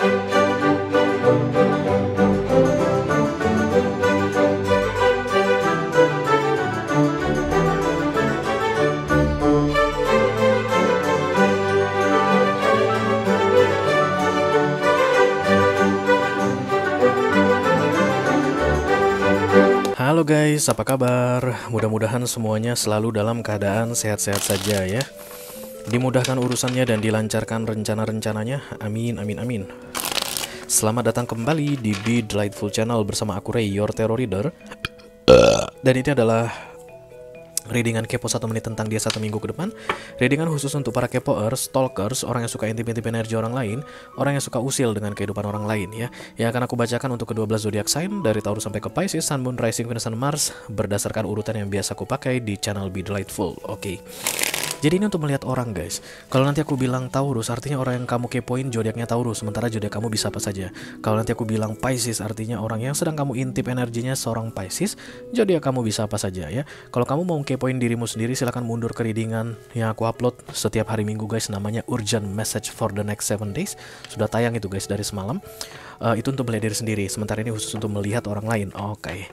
Halo guys, apa kabar? Mudah-mudahan semuanya selalu dalam keadaan sehat-sehat saja ya. Dimudahkan urusannya dan dilancarkan rencana-rencananya. Amin, amin, amin. Selamat datang kembali di Be Delightful Channel bersama aku Ray, your terror reader. Dan ini adalah readingan kepo 1 menit tentang dia 1 minggu ke depan. Readingan khusus untuk para kepoers, stalkers, orang yang suka intip-intip energi orang lain, orang yang suka usil dengan kehidupan orang lain ya. Yang akan aku bacakan untuk ke-12 zodiak sign dari Taurus sampai ke Pisces, Sun, Moon, Rising, Venus, dan Mars berdasarkan urutan yang biasa aku pakai di channel Be Delightful. Oke. Jadi ini untuk melihat orang guys. Kalau nanti aku bilang Taurus artinya orang yang kamu kepoin zodiaknya Taurus, sementara zodiak kamu bisa apa saja. Kalau nanti aku bilang Pisces artinya orang yang sedang kamu intip energinya seorang Pisces, zodiak kamu bisa apa saja ya. Kalau kamu mau kepoin dirimu sendiri silahkan mundur ke readingan yang aku upload setiap hari Minggu guys, namanya Urgent Message for the Next 7 Days. Sudah tayang itu guys dari semalam. Itu untuk melihat diri sendiri, sementara ini khusus untuk melihat orang lain. Oke.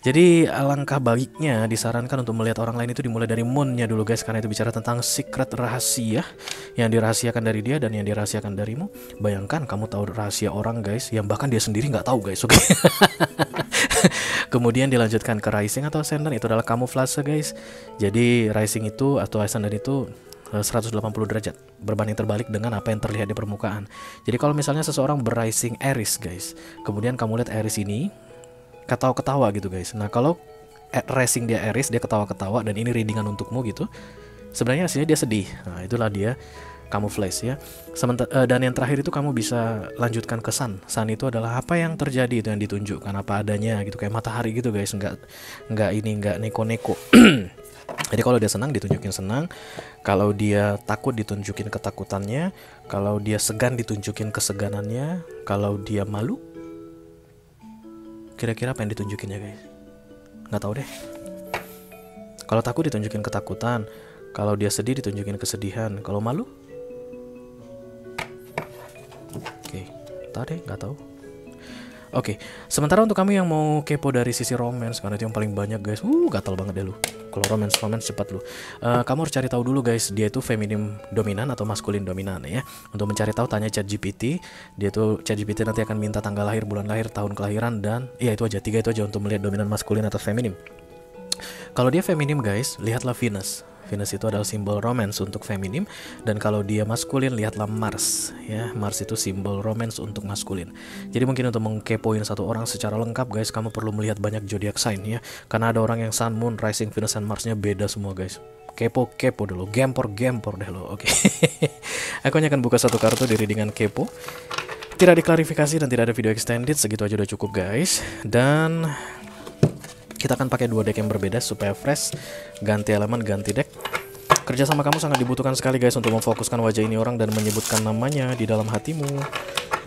Jadi alangkah baiknya disarankan untuk melihat orang lain itu dimulai dari moonnya dulu guys, karena itu bicara tentang secret rahasia yang dirahasiakan dari dia dan yang dirahasiakan darimu. Bayangkan kamu tahu rahasia orang guys, yang bahkan dia sendiri nggak tahu guys, oke? Kemudian dilanjutkan ke rising atau ascendant, itu adalah kamuflase guys. Jadi rising itu atau ascendant itu 180 derajat berbanding terbalik dengan apa yang terlihat di permukaan. Jadi kalau misalnya seseorang berising Aries guys, kemudian kamu lihat Aries ini ketawa-ketawa gitu guys. Nah kalau rising dia Aries, dia ketawa-ketawa dan ini readingan untukmu gitu, sebenarnya aslinya dia sedih. Nah itulah dia camouflage ya. Dan yang terakhir itu kamu bisa lanjutkan ke Sun. Sun itu adalah apa yang terjadi, itu yang ditunjukkan apa adanya gitu, kayak matahari gitu guys, nggak neko-neko. Jadi kalau dia senang ditunjukin senang, kalau dia takut ditunjukin ketakutannya, kalau dia segan ditunjukin keseganannya, kalau dia malu, kira-kira apa yang ditunjukin ya guys? Nggak tahu deh. Kalau takut ditunjukin ketakutan, kalau dia sedih ditunjukin kesedihan, kalau malu? Oke, tahu deh, nggak tahu. Oke, sementara untuk kamu yang mau kepo dari sisi romance, karena itu yang paling banyak guys, gatal banget deh lu. Kalau romance cepat lu. Kamu harus cari tahu dulu guys, dia itu feminim dominan atau maskulin dominan ya. Untuk mencari tahu tanya ChatGPT. Dia tuh ChatGPT nanti akan minta tanggal lahir, bulan lahir, tahun kelahiran, dan iya itu aja, 3 itu aja untuk melihat dominan maskulin atau feminim. Kalau dia feminim guys, lihatlah Venus. Venus itu adalah simbol romance untuk feminim, dan kalau dia maskulin lihatlah Mars ya. Mars itu simbol romance untuk maskulin. Jadi mungkin untuk mengkepoin satu orang secara lengkap guys, kamu perlu melihat banyak zodiac sign ya. Karena ada orang yang Sun, Moon, Rising, Venus, dan Marsnya beda semua guys. Kepo dulu, gempor deh lo. Oke. Aku hanya akan buka satu kartu di readingan kepo. Tidak diklarifikasi dan tidak ada video extended, segitu aja udah cukup guys. Dan kita akan pakai 2 deck yang berbeda supaya fresh, ganti elemen, ganti deck. Kerjasama kamu sangat dibutuhkan sekali guys untuk memfokuskan wajah ini orang dan menyebutkan namanya di dalam hatimu,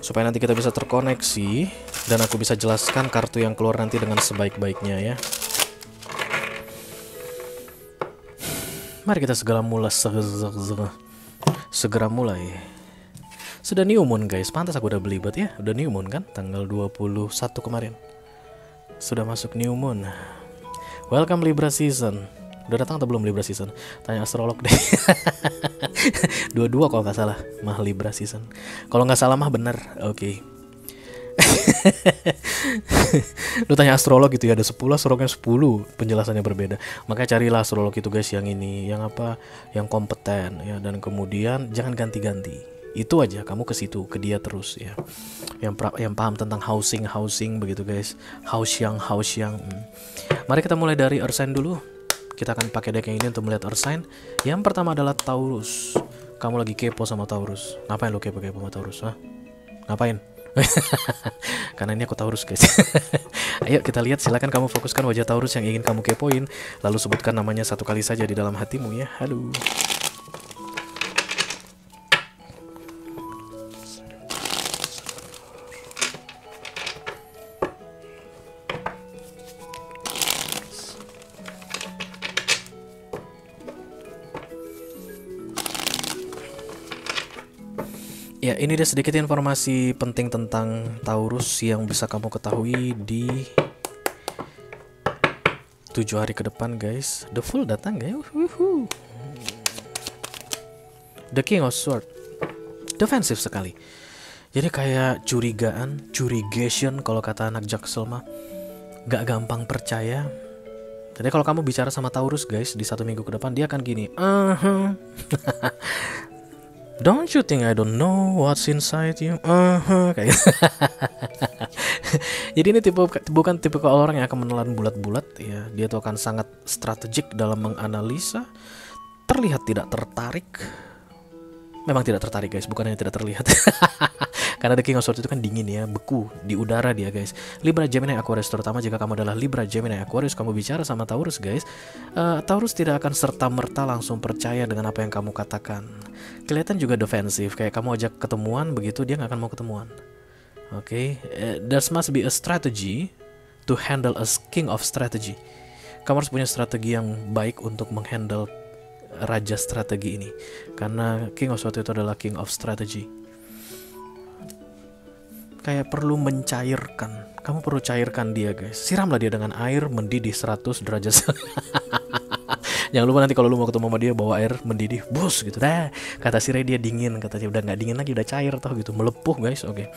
supaya nanti kita bisa terkoneksi dan aku bisa jelaskan kartu yang keluar nanti dengan sebaik-baiknya ya. Mari kita segera mulai. Sudah new moon guys, pantas aku udah belibet ya. Udah new moon kan, tanggal 21 kemarin. Sudah masuk new moon. Welcome Libra season. Udah datang atau belum Libra season? Tanya astrolog deh. Dua-dua kalau nggak salah mah Libra season. Kalau nggak salah mah bener. Oke. Lu tanya astrolog gitu ya, ada 10 astrolognya 10 penjelasannya berbeda. Makanya carilah astrolog itu guys yang ini, yang apa, yang kompeten ya, dan kemudian jangan ganti-ganti. Itu aja, kamu ke situ, ke dia terus ya. Yang paham tentang housing begitu guys. House yang. Mari kita mulai dari Earth sign dulu. Kita akan pakai deck yang ini untuk melihat Earth sign. Yang pertama adalah Taurus. Kamu lagi kepo sama Taurus. Ngapain lo kepo sama Taurus? Hah? Ngapain? Karena ini aku Taurus guys. Ayo kita lihat, silakan kamu fokuskan wajah Taurus yang ingin kamu kepoin, lalu sebutkan namanya 1 kali saja di dalam hatimu ya. Halo. Ya, ini dia sedikit informasi penting tentang Taurus yang bisa kamu ketahui di 7 hari ke depan, guys. The Fool datang, guys. The King of Sword, defensif sekali. Jadi kayak curigation kalau kata anak Jaksel mah, gak gampang percaya. Jadi kalau kamu bicara sama Taurus, guys, di 1 minggu ke depan dia akan gini. Don't you think I don't know what's inside you? Kayak Jadi ini bukan tipe orang yang akan menelan bulat-bulat ya. Dia tuh akan sangat strategik dalam menganalisa. Terlihat tidak tertarik. Memang tidak tertarik, guys, bukan hanya tidak terlihat. Karena The King of Swords itu kan dingin ya, beku di udara dia, guys. Libra, Gemini, Aquarius, terutama jika kamu adalah Libra, Gemini, Aquarius, kamu bicara sama Taurus, guys. Taurus tidak akan serta-merta langsung percaya dengan apa yang kamu katakan. Kelihatan juga defensif, kayak kamu ajak ketemuan, begitu dia nggak akan mau ketemuan. Oke, there must be a strategy to handle a king of strategy. Kamu harus punya strategi yang baik untuk menghandle raja strategi ini, karena King of Swords itu adalah King of Strategy. Kayak perlu mencairkan, kamu perlu cairkan dia, guys. Siramlah dia dengan air mendidih 100 derajat. Jangan lupa nanti kalau lu mau ketemu sama dia bawa air mendidih, bus gitu. Kata si Ray dia dingin, katanya udah nggak dingin lagi, udah cair toh gitu, melepuh, guys. Oke.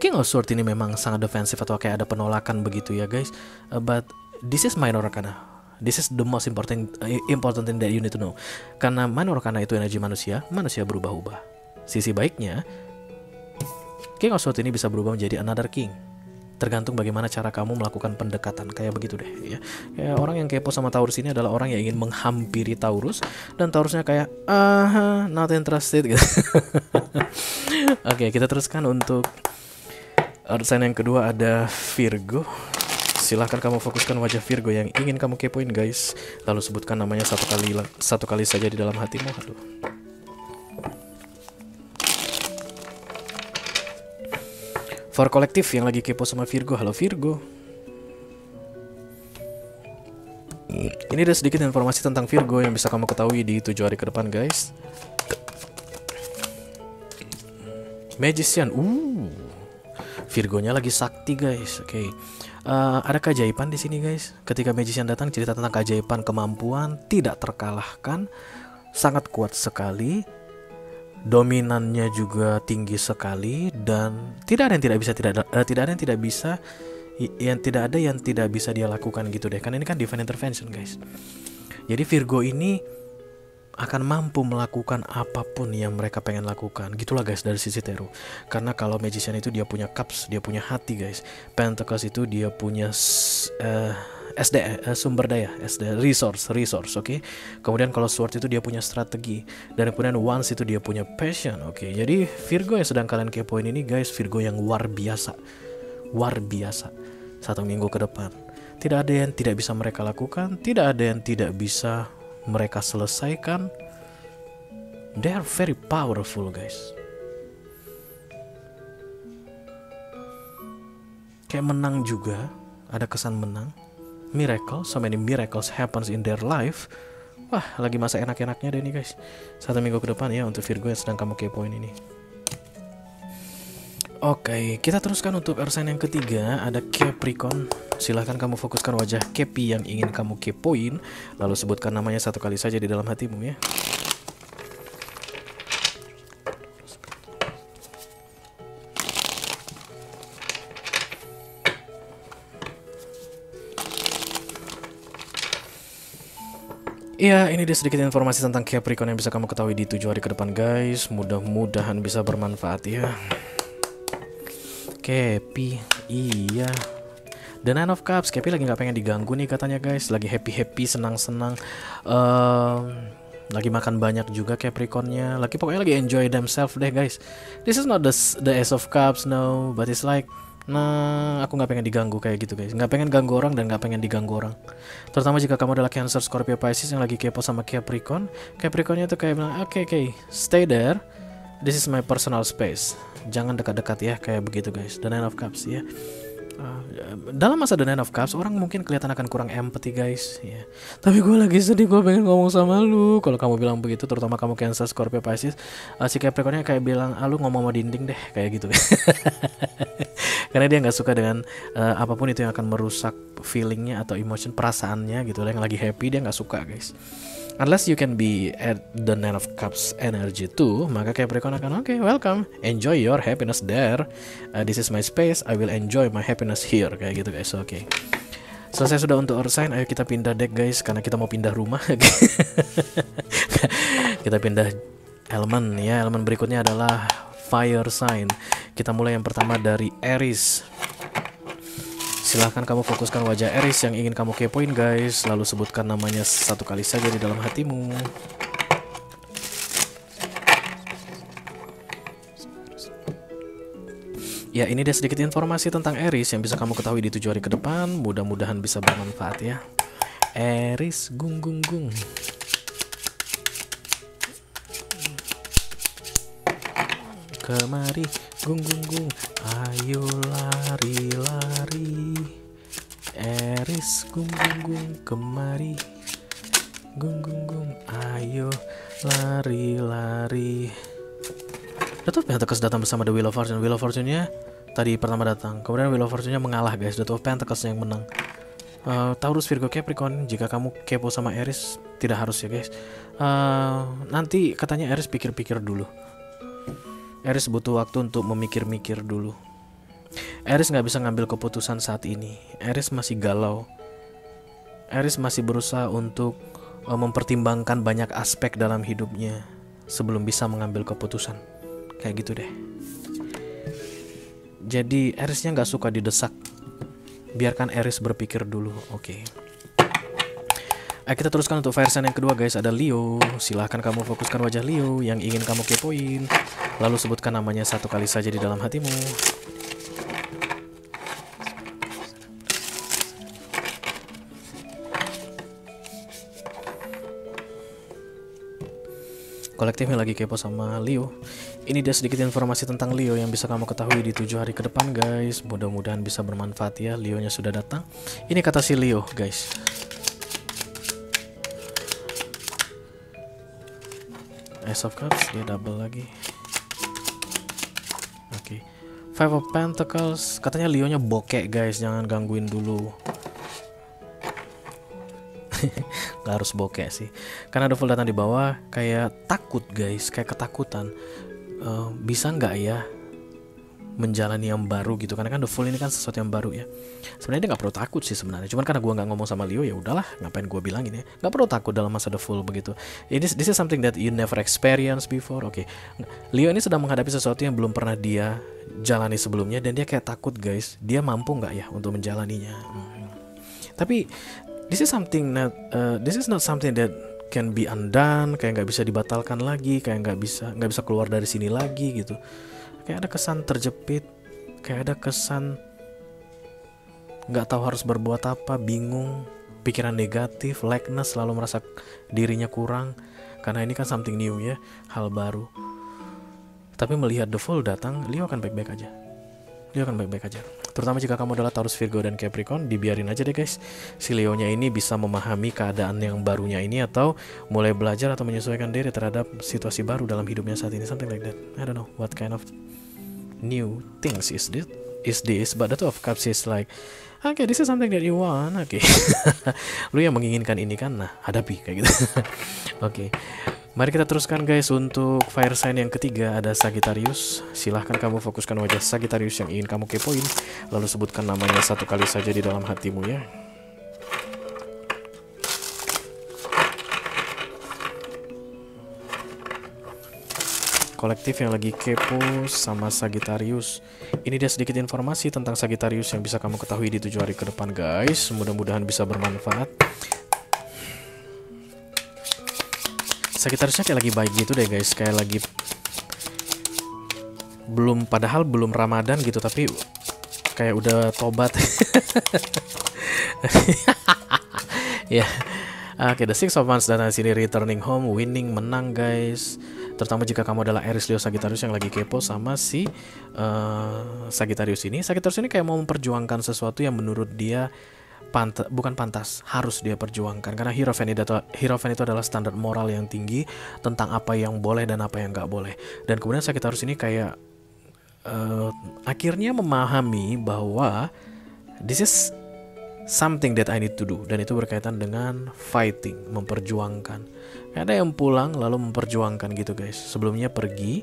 King of Swords ini memang sangat defensif atau kayak ada penolakan begitu ya, guys. But this is minor arcana. This is the most important thing that you need to know. Karena minor arcana itu energi manusia berubah-ubah. Sisi baiknya, King of Swords ini bisa berubah menjadi another king. Tergantung bagaimana cara kamu melakukan pendekatan, kayak begitu deh ya. Kayak orang yang kepo sama Taurus ini adalah orang yang ingin menghampiri Taurus, dan Taurusnya kayak not interested gitu. Oke, kita teruskan untuk urusan yang kedua, ada Virgo. Silahkan kamu fokuskan wajah Virgo yang ingin kamu kepoin, guys. Lalu sebutkan namanya satu kali saja di dalam hatimu. Aduh. For kolektif yang lagi kepo sama Virgo, halo Virgo. Ini ada sedikit informasi tentang Virgo yang bisa kamu ketahui di 7 hari ke depan, guys. Magician, Virgonya lagi sakti, guys. Oke. Ada keajaiban di sini, guys. Ketika Magician datang, cerita tentang keajaiban, kemampuan tidak terkalahkan, sangat kuat sekali, dominannya juga tinggi sekali, dan tidak ada yang tidak bisa dia lakukan gitu deh. Kan ini kan divine intervention, guys. Jadi Virgo ini akan mampu melakukan apapun yang mereka pengen lakukan. Gitulah, guys, dari sisi tarot. Karena kalau Magician itu dia punya cups, dia punya hati, guys. Pentacles itu dia punya sumber daya, resource, oke. Kemudian kalau Sword itu dia punya strategi, dan kemudian Wands itu dia punya passion, oke. Jadi Virgo yang sedang kalian kepoin ini, guys, Virgo yang luar biasa. 1 minggu ke depan. Tidak ada yang tidak bisa mereka lakukan, tidak ada yang tidak bisa mereka selesaikan. They are very powerful, guys. Kayak menang juga, ada kesan menang. Miracle, so many miracles happens in their life. Wah, lagi masa enak-enaknya deh nih, guys. 1 minggu ke depan ya untuk Virgo yang sedang kamu kepoin ini. Oke, kita teruskan untuk urusan yang ketiga, ada Capricorn. Silahkan kamu fokuskan wajah Capi yang ingin kamu kepoin, lalu sebutkan namanya 1 kali saja di dalam hatimu ya. Ya, ini dia sedikit informasi tentang Capricorn yang bisa kamu ketahui di 7 hari ke depan, guys. Mudah-mudahan bisa bermanfaat ya. Capi, iya. The Nine of Cups, Capi lagi nggak pengen diganggu nih katanya, guys. Lagi happy, senang-senang. Lagi makan banyak juga Capricornnya. Pokoknya lagi enjoy themselves deh, guys. This is not the Ace of Cups, no. But it's like, nah, aku nggak pengen diganggu kayak gitu, guys. Nggak pengen ganggu orang dan nggak pengen diganggu orang. Terutama jika kamu adalah Cancer, Scorpio, Pisces yang lagi kepo sama Capricorn. Capricornnya tuh kayak bilang, oke, stay there. This is my personal space. Jangan dekat-dekat ya, kayak begitu, guys. The Nine of Cups ya. Dalam masa The Nine of Cups orang mungkin kelihatan akan kurang empathy guys ya. Tapi gue lagi sedih, gue pengen ngomong sama lu. Kalau kamu bilang begitu, terutama kamu Cancer, Scorpio, Pisces, si Capricornnya kayak bilang, lu ngomong sama dinding deh, kayak gitu. Karena dia nggak suka dengan apapun itu yang akan merusak feelingnya atau emotion, perasaannya gitu. Yang lagi happy dia nggak suka guys. Unless you can be at the Nine of Cups energy too, maka Capricorn akan okay, welcome, enjoy your happiness there. This is my space, I will enjoy my happiness here, kayak gitu guys. Oke. Selesai sudah untuk Earth sign, ayo kita pindah deck guys, karena kita mau pindah rumah. Kita pindah elemen ya. Elemen berikutnya adalah fire sign. Kita mulai yang pertama dari Aries. Silahkan kamu fokuskan wajah Aries yang ingin kamu kepoin guys. Lalu sebutkan namanya satu kali saja di dalam hatimu. Ya, ini dia sedikit informasi tentang Aries yang bisa kamu ketahui di 7 hari ke depan. Mudah-mudahan bisa bermanfaat ya. Aries gung gung gung. Kemari gung gung gung, ayo lari lari. Aries gung gung gung, kemari gung gung gung, ayo lari lari. Dato' of Pentacles datang bersama The Wheel of Fortune. Wheel of Fortune-nya tadi pertama datang, kemudian Wheel of Fortune-nya mengalah guys. Dato' of Pentacles yang menang. Taurus, Virgo, Capricorn, jika kamu kepo sama Aries, tidak harus ya guys. Nanti katanya Aries pikir-pikir dulu. Aries butuh waktu untuk memikir-mikir dulu. Aries nggak bisa ngambil keputusan saat ini. Aries masih galau. Aries masih berusaha untuk mempertimbangkan banyak aspek dalam hidupnya sebelum bisa mengambil keputusan. Kayak gitu deh. Jadi Aries-nya nggak suka didesak. Biarkan Aries berpikir dulu. Oke. Kita teruskan untuk fire sign yang kedua guys, ada Leo. Silahkan kamu fokuskan wajah Leo yang ingin kamu kepoin. Lalu sebutkan namanya satu kali saja di dalam hatimu. Kolektif yang lagi kepo sama Leo. Ini dia sedikit informasi tentang Leo yang bisa kamu ketahui di 7 hari ke depan guys. Mudah-mudahan bisa bermanfaat ya. Leo-nya sudah datang. Ini kata si Leo guys. Ace of Cups, dia double lagi. Oke. Five of Pentacles, katanya Leo-nya bokek guys, jangan gangguin dulu. Gak harus bokek sih, karena ada full datang di bawah kayak takut guys, kayak ketakutan. Bisa nggak ya menjalani yang baru gitu, karena kan the full ini kan sesuatu yang baru ya. Sebenarnya dia nggak perlu takut sih sebenarnya, cuman karena gue nggak ngomong sama Leo ya udahlah, ngapain gue bilangin ya, nggak perlu takut dalam masa the full begitu. This is something that you never experienced before. Oke. Leo ini sedang menghadapi sesuatu yang belum pernah dia jalani sebelumnya dan dia kayak takut guys, dia mampu nggak ya untuk menjalaninya. Tapi this is not something that can be undone, kayak nggak bisa dibatalkan lagi, kayak nggak bisa keluar dari sini lagi gitu. Kayak ada kesan terjepit, kayak ada kesan nggak tahu harus berbuat apa, bingung, pikiran negatif, lackness, selalu merasa dirinya kurang. Karena ini kan something new ya, hal baru. Tapi melihat the full datang, Leo akan baik-baik aja. Leo akan baik-baik aja. Terutama jika kamu adalah Taurus, Virgo, dan Capricorn, dibiarin aja deh guys. Si Leo-nya ini bisa memahami keadaan yang barunya ini atau mulai belajar atau menyesuaikan diri terhadap situasi baru dalam hidupnya saat ini, something like that. I don't know what kind of new things is this, but the Two of Cups is like, okay, this is something that you want, okay. Lu yang menginginkan ini kan, nah hadapi kayak gitu. Oke. Mari kita teruskan guys untuk fire sign yang ketiga, ada Sagittarius. Silahkan kamu fokuskan wajah Sagittarius yang ingin kamu kepoin, lalu sebutkan namanya satu kali saja di dalam hatimu ya. Kolektif yang lagi kepo sama Sagittarius. Ini dia sedikit informasi tentang Sagittarius yang bisa kamu ketahui di 7 hari ke depan guys. Mudah-mudahan bisa bermanfaat. Sagittariusnya kayak lagi baik gitu deh guys, kayak lagi padahal belum Ramadan gitu, tapi kayak udah tobat. Ya. Oke, the Six of Wands datang sini, returning home, winning, menang guys. Terutama jika kamu adalah Aries, Leo, Sagittarius yang lagi kepo sama si Sagittarius ini. Sagittarius ini kayak mau memperjuangkan sesuatu yang menurut dia bukan pantas, harus dia perjuangkan. Karena Hierophant itu adalah standar moral yang tinggi tentang apa yang boleh dan apa yang nggak boleh. Dan kemudian Sagittarius ini kayak akhirnya memahami bahwa this is something that I need to do, dan itu berkaitan dengan fighting, memperjuangkan. Ada yang pulang lalu memperjuangkan gitu guys. Sebelumnya pergi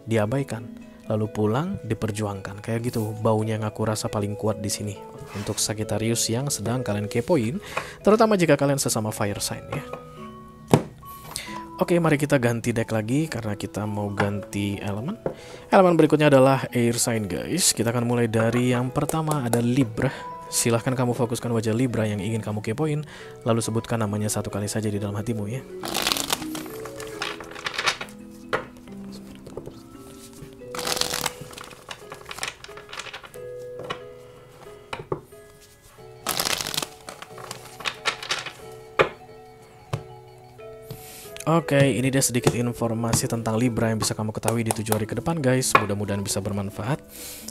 diabaikan, lalu pulang diperjuangkan. Kayak gitu baunya yang aku rasa paling kuat di sini untuk Sagittarius yang sedang kalian kepoin, terutama jika kalian sesama fire sign ya. Oke, mari kita ganti deck lagi karena kita mau ganti elemen. Elemen berikutnya adalah air sign guys. Kita akan mulai dari yang pertama, ada Libra. Silahkan kamu fokuskan wajah Libra yang ingin kamu kepoin, lalu sebutkan namanya satu kali saja di dalam hatimu ya. Oke, ini dia sedikit informasi tentang Libra yang bisa kamu ketahui di 7 hari ke depan guys. Mudah-mudahan bisa bermanfaat.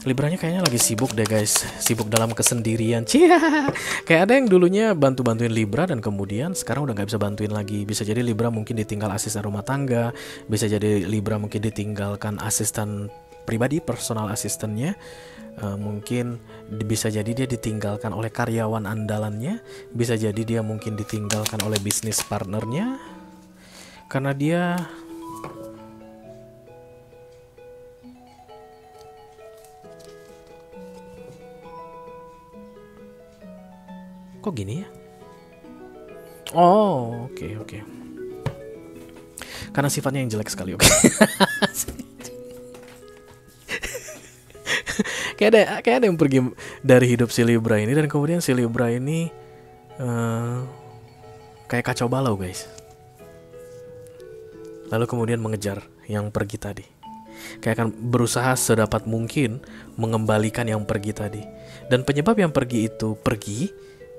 Libranya kayaknya lagi sibuk deh guys. Sibuk dalam kesendirian. Cia. Kayak ada yang dulunya bantu-bantuin Libra dan kemudian sekarang udah gak bisa bantuin lagi. Bisa jadi Libra mungkin ditinggal asisten rumah tangga. Bisa jadi Libra mungkin ditinggalkan asisten pribadi, personal asistennya. Mungkin bisa jadi dia ditinggalkan oleh karyawan andalannya. Bisa jadi dia mungkin ditinggalkan oleh bisnis partnernya. Karena dia kok gini ya? Oh, oke. Karena sifatnya yang jelek sekali, oke. Kayak ada yang pergi dari hidup si Libra ini, dan kemudian si Libra ini kayak kacau balau guys. Lalu kemudian mengejar yang pergi tadi. Kayak akan berusaha sedapat mungkin mengembalikan yang pergi tadi. Dan penyebab yang pergi itu pergi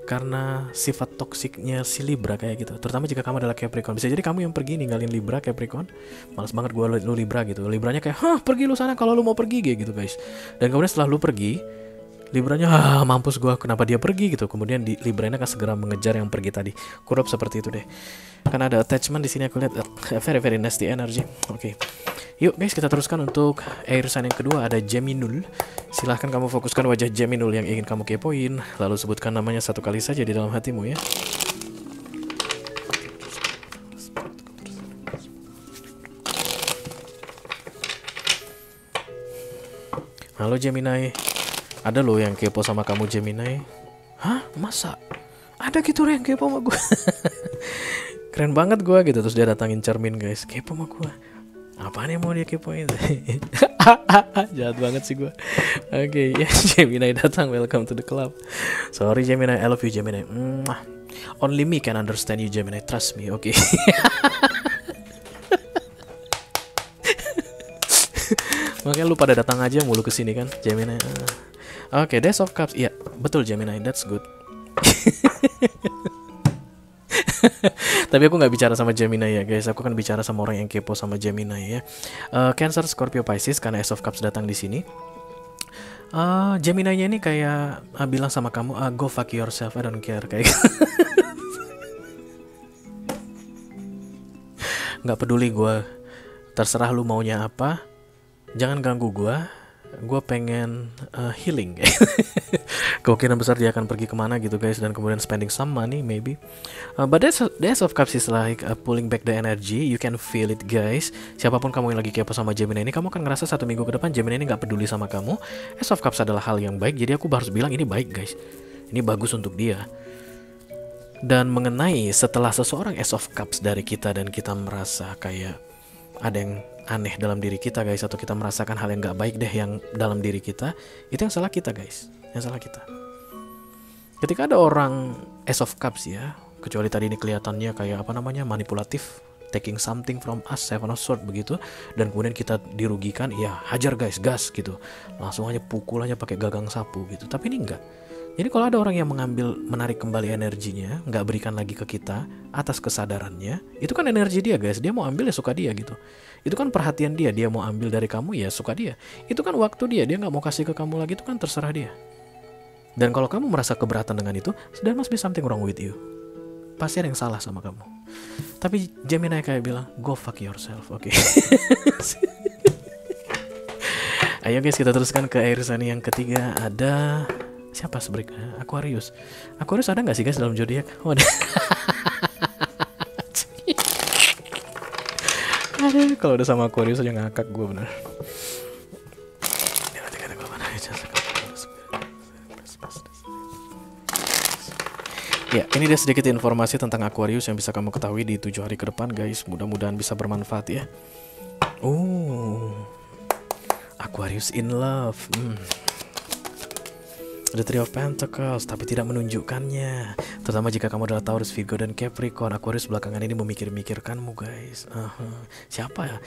karena sifat toksiknya si Libra kayak gitu. Terutama jika kamu adalah Capricorn. Bisa jadi kamu yang pergi ninggalin Libra, Capricorn. Males banget gue lu Libra gitu. Libranya kayak, hah pergi lu sana kalau lu mau pergi gitu guys. Dan kemudian setelah lu pergi, Libranya mampus gua, kenapa dia pergi gitu. Kemudian Libranya akan segera mengejar yang pergi tadi. Kurang seperti itu deh. Karena ada attachment di sini aku lihat very nasty energy. Oke. Yuk guys, kita teruskan untuk air sign yang kedua, ada Geminul. Silahkan kamu fokuskan wajah Geminul yang ingin kamu kepoin, lalu sebutkan namanya satu kali saja di dalam hatimu ya. Halo Gemini. Ada loh yang kepo sama kamu Gemini. Hah? Masa? Ada gitu yang kepo sama gue. Keren banget gue gitu. Terus dia datangin cermin guys. Kepo sama gue. Apaan yang mau dia kepoin? Jahat banget sih gue. Oke, ya Gemini datang. Welcome to the club. Sorry Gemini, I love you Gemini. Only me can understand you Gemini. Trust me, oke. Makanya lu pada datang aja mulu kesini kan Gemini. Oke, Dash of Cups. Iya, betul Gemini, that's good. Tapi aku nggak bicara sama Gemini ya guys. Aku kan bicara sama orang yang kepo sama Gemini ya. Cancer, Scorpio, Pisces, karena Ace of Cups datang di sini. Gemini-nya ini kayak bilang sama kamu, go fuck yourself, I don't care kayak. Nggak peduli gue. Terserah lu maunya apa. Jangan ganggu gue. Gue pengen healing. Kemungkinan besar dia akan pergi kemana gitu guys. Dan kemudian spending some money maybe. But the Ace of Cups is like pulling back the energy. You can feel it guys. Siapapun kamu yang lagi kepo sama Gemini ini, kamu akan ngerasa 1 minggu ke depan Gemini ini gak peduli sama kamu. Ace of Cups adalah hal yang baik. Jadi aku harus bilang ini baik guys. Ini bagus untuk dia. Dan mengenai setelah seseorang Ace of Cups dari kita dan kita merasa kayak ada yang aneh dalam diri kita guys, atau kita merasakan hal yang gak baik deh yang dalam diri kita, itu yang salah kita guys, yang salah kita. Ketika ada orang Ace of Cups ya, kecuali tadi ini kelihatannya kayak apa namanya, manipulatif, taking something from us, Seven of Swords begitu, dan kemudian kita dirugikan, ya hajar guys, gas gitu, langsung aja pukul aja pakai gagang sapu gitu. Tapi ini enggak. Jadi kalau ada orang yang menarik kembali energinya, nggak berikan lagi ke kita atas kesadarannya, itu kan energi dia guys. Dia mau ambil ya suka dia gitu. Itu kan perhatian dia. Dia mau ambil dari kamu ya suka dia. Itu kan waktu dia. Dia nggak mau kasih ke kamu lagi, itu kan terserah dia. Dan kalau kamu merasa keberatan dengan itu, there must be something wrong with you. Pasti ada yang salah sama kamu. Tapi Gemini kayak bilang, go fuck yourself, oke? Ayo guys, kita teruskan ke air sani yang ketiga. Ada siapa sebenarnya? Aquarius. Aquarius ada nggak sih guys dalam zodiak? Oh, ada. Aduh, kalau udah sama Aquarius aja ngakak gue bener. Ya, ini dia sedikit informasi tentang Aquarius yang bisa kamu ketahui di 7 hari ke depan guys. Mudah-mudahan bisa bermanfaat ya. Aquarius in love. The Three of Pentacles, tapi tidak menunjukkannya. Terutama jika kamu adalah Taurus, Virgo, dan Capricorn. Aquarius belakangan ini memikir-mikirkanmu guys. Siapa ya?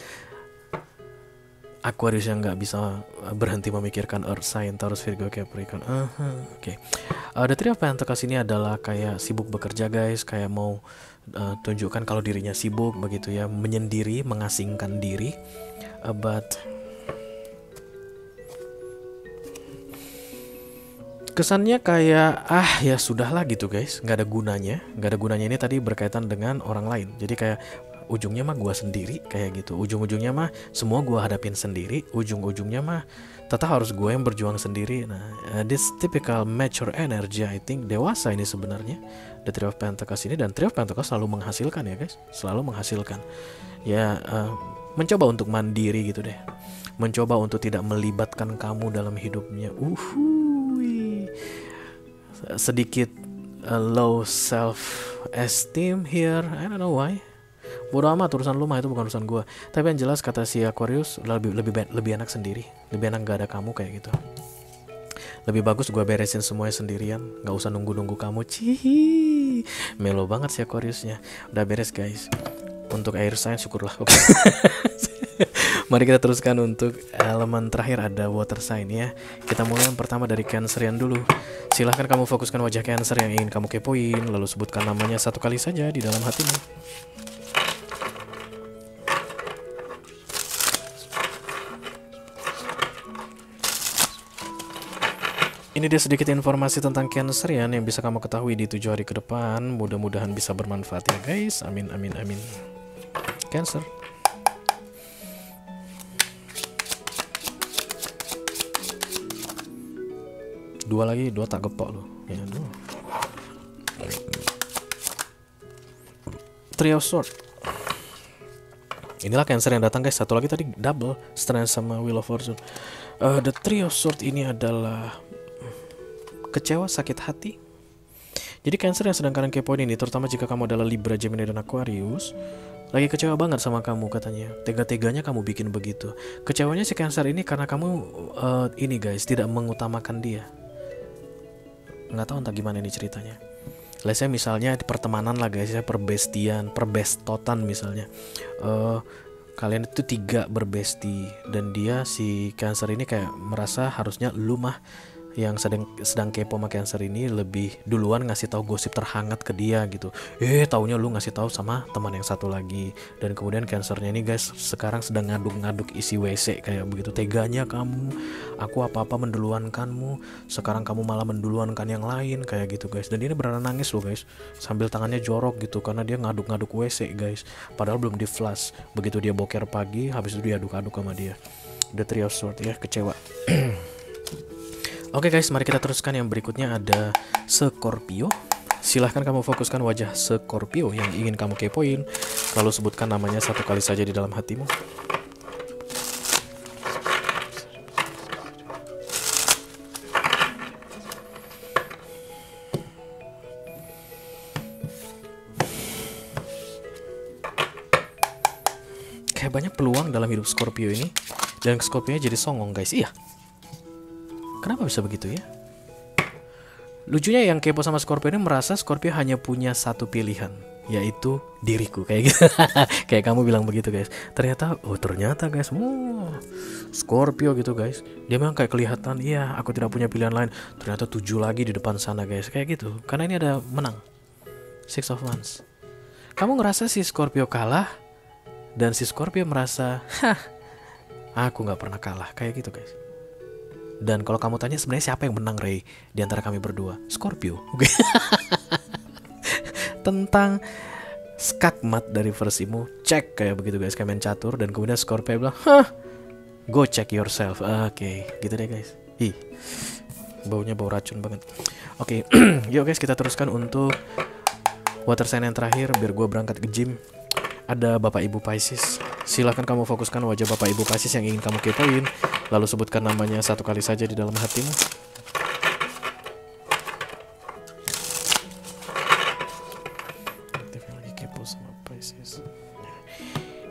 Aquarius yang nggak bisa berhenti memikirkan Earth sign, Taurus, Virgo, Capricorn. Oke. The Three of Pentacles ini adalah kayak sibuk bekerja guys, kayak mau tunjukkan kalau dirinya sibuk begitu ya, menyendiri, mengasingkan diri. But kesannya kayak ya sudahlah gitu guys, nggak ada gunanya ini tadi berkaitan dengan orang lain. Jadi kayak ujungnya mah gua sendiri kayak gitu, ujung-ujungnya mah semua gua hadapin sendiri, ujung-ujungnya mah tetap harus gue yang berjuang sendiri. Nah, this typical mature energy, I think dewasa ini sebenarnya the Three of Pentacles ini. Dan Three of Pentacles selalu menghasilkan ya guys, selalu menghasilkan ya. Mencoba untuk mandiri gitu deh, mencoba untuk tidak melibatkan kamu dalam hidupnya. Sedikit low self esteem here, I don't know why. Bodoh amat, urusan lu mah, itu bukan urusan gue. Tapi yang jelas kata si Aquarius, lebih enak sendiri, lebih enak gak ada kamu kayak gitu. Lebih bagus gue beresin semuanya sendirian, gak usah nunggu-nunggu kamu. Cihi, melo banget si Aquariusnya. Udah beres guys. Untuk air sign syukurlah. Oke. Mari kita teruskan untuk elemen terakhir, ada water sign ya. Kita mulai yang pertama dari Cancerian dulu. Silahkan kamu fokuskan wajah Cancer yang ingin kamu kepoin, lalu sebutkan namanya satu kali saja di dalam hatimu. Ini dia sedikit informasi tentang Cancerian yang bisa kamu ketahui di 7 hari ke depan. Mudah-mudahan bisa bermanfaat ya guys. Amin amin amin. Cancer. Dua lagi, dua tak gepok loh. Ya, dua. Three of Swords. Inilah Cancer yang datang guys. Satu lagi tadi double Strength sama Wheel of Fortune. The Three of Swords ini adalah kecewa, sakit hati. Jadi Cancer yang sedang kalian kepoin ini, terutama jika kamu adalah Libra, Gemini, dan Aquarius, lagi kecewa banget sama kamu katanya. Tega-teganya kamu bikin begitu. Kecewanya si Cancer ini karena kamu ini guys, tidak mengutamakan dia. Nggak tahu entah gimana ini ceritanya. Misalnya di pertemanan lah guys ya, perbestotan misalnya. Kalian itu 3 berbesti, dan dia si Cancer ini kayak merasa harusnya lu mah yang sedang kepo sama Cancer ini lebih duluan ngasih tahu gosip terhangat ke dia gitu. Taunya lu ngasih tahu sama teman yang satu lagi. Dan kemudian Cancernya ini guys sekarang sedang ngaduk-ngaduk isi WC kayak begitu. Teganya kamu, aku apa-apa menduluankanmu, sekarang kamu malah menduluankan yang lain kayak gitu guys. Dan ini beneran nangis loh guys, sambil tangannya jorok gitu karena dia ngaduk-ngaduk WC guys. Padahal belum di flush. Begitu dia boker pagi, habis itu diaduk-aduk sama dia. The Three of Swords ya, kecewa. Oke guys, mari kita teruskan yang berikutnya, ada Scorpio. Silahkan kamu fokuskan wajah Scorpio yang ingin kamu kepoin, lalu sebutkan namanya satu kali saja di dalam hatimu. Kayak banyak peluang dalam hidup Scorpio ini, dan Scorpio jadi songong guys. Iya. Kenapa bisa begitu ya? Lucunya yang kepo sama Scorpio ini merasa Scorpio hanya punya satu pilihan, yaitu diriku, kayak gitu. Kayak kamu bilang begitu guys. Ternyata guys, Scorpio gitu guys, dia memang kayak kelihatan, iya aku tidak punya pilihan lain. Ternyata 7 lagi di depan sana guys, kayak gitu. Karena ini ada menang, Six of Wands. Kamu ngerasa si Scorpio kalah, dan si Scorpio merasa, aku gak pernah kalah, kayak gitu guys. Dan kalau kamu tanya sebenarnya siapa yang menang Ray di antara kami berdua? Scorpio. Oke. Tentang skakmat dari versimu, cek kayak begitu guys, kayak main catur, dan kemudian Scorpio bilang, go check yourself. Oke, gitu deh guys. Baunya bau racun banget. Oke, yuk guys kita teruskan untuk water sign yang terakhir biar gue berangkat ke gym. Ada Bapak Ibu Pisces. Silahkan kamu fokuskan wajah Bapak Ibu Pisces yang ingin kamu kepoin, lalu sebutkan namanya satu kali saja di dalam hatimu. Lagi kepo sama Pisces.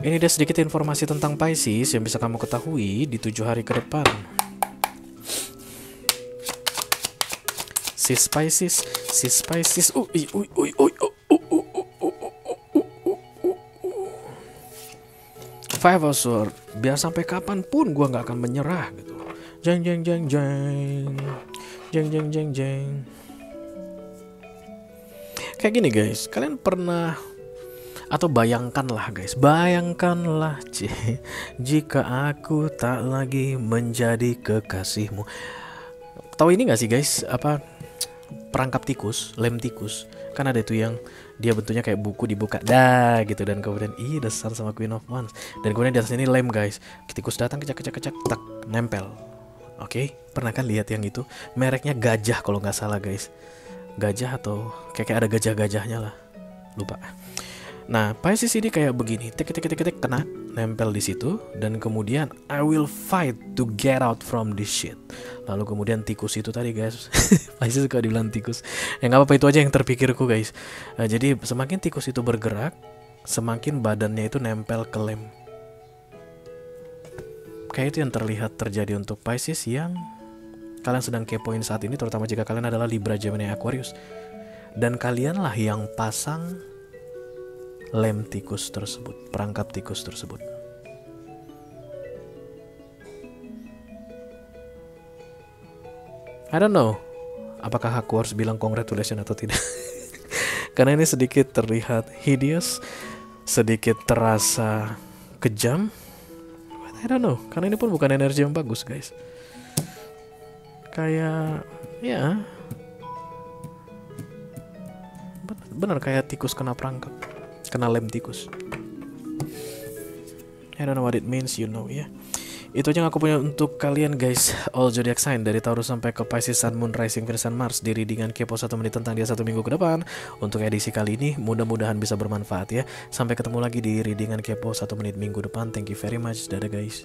Ini ada sedikit informasi tentang Pisces yang bisa kamu ketahui di 7 hari ke depan. Sis Pisces. Five of Swords, biar sampai kapanpun gue nggak akan menyerah gitu. Jeng. Kayak gini guys, kalian pernah atau bayangkanlah jika aku tak lagi menjadi kekasihmu. Tahu ini nggak sih guys, apa perangkap tikus, lem tikus? Kan ada itu yang dia bentuknya kayak buku dibuka gitu, dan kemudian dasar sama Queen of Wands, dan kemudian di atas ini lem guys. Tikus datang kecak tak nempel. Oke, pernah kan lihat yang itu? Mereknya Gajah kalau nggak salah guys. Gajah atau kayak ada gajah-gajahnya lah, lupa. Nah, Pisces ini kayak begini, tik kena nempel di situ, dan kemudian I will fight to get out from this shit. Lalu kemudian tikus itu tadi guys. Pisces suka dibilang tikus. Yang apa itu aja yang terpikirku guys. Jadi semakin tikus itu bergerak, semakin badannya itu nempel ke lem. Kayak itu yang terlihat terjadi untuk Pisces yang kalian sedang kepoin saat ini, terutama jika kalian adalah Libra, Gemini, Aquarius. Dan kalianlah yang pasang lem tikus tersebut, perangkap tikus tersebut. I don't know apakah aku harus bilang congratulations atau tidak. Karena ini sedikit terlihat hideous, sedikit terasa kejam. But I don't know, karena ini pun bukan energi yang bagus guys. Kayak ya benar kayak tikus kena perangkap, kena lem tikus. I don't know what it means, you know ya. Itu aja yang aku punya untuk kalian guys, all zodiac sign dari Taurus sampai ke Pisces, Sun, Moon, Rising, Venus, dan Mars di readingan Kepo 1 menit tentang dia 1 minggu ke depan. Untuk edisi kali ini mudah-mudahan bisa bermanfaat ya. Sampai ketemu lagi di readingan Kepo 1 menit minggu depan. Thank you very much. Dadah guys.